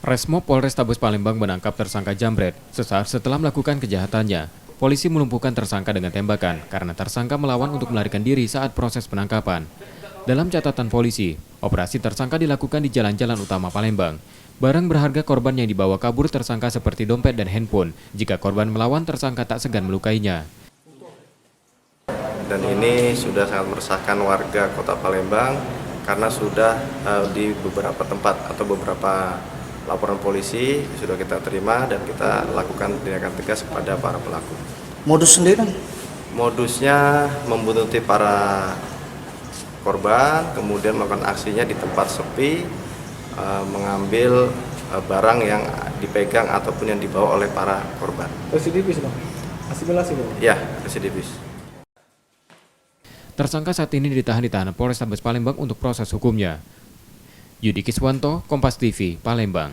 Resmo Polrestabes Palembang menangkap tersangka jambret sesaat setelah melakukan kejahatannya. Polisi melumpuhkan tersangka dengan tembakan karena tersangka melawan untuk melarikan diri saat proses penangkapan. Dalam catatan polisi, operasi tersangka dilakukan di jalan-jalan utama Palembang. Barang berharga korban yang dibawa kabur tersangka seperti dompet dan handphone. Jika korban melawan, tersangka tak segan melukainya. Dan ini sudah sangat meresahkan warga Kota Palembang karena sudah di beberapa tempat atau beberapa laporan polisi sudah kita terima dan kita lakukan tindakan tegas kepada para pelaku. Modus sendiri? Modusnya membuntuti para korban, kemudian melakukan aksinya di tempat sepi, mengambil barang yang dipegang ataupun yang dibawa oleh para korban. Residivis bang? Asimilasi bang? Ya, residivis. Tersangka saat ini ditahan di tahanan Polrestabes Palembang untuk proses hukumnya. Yudi Kiswanto, Kompas TV, Palembang.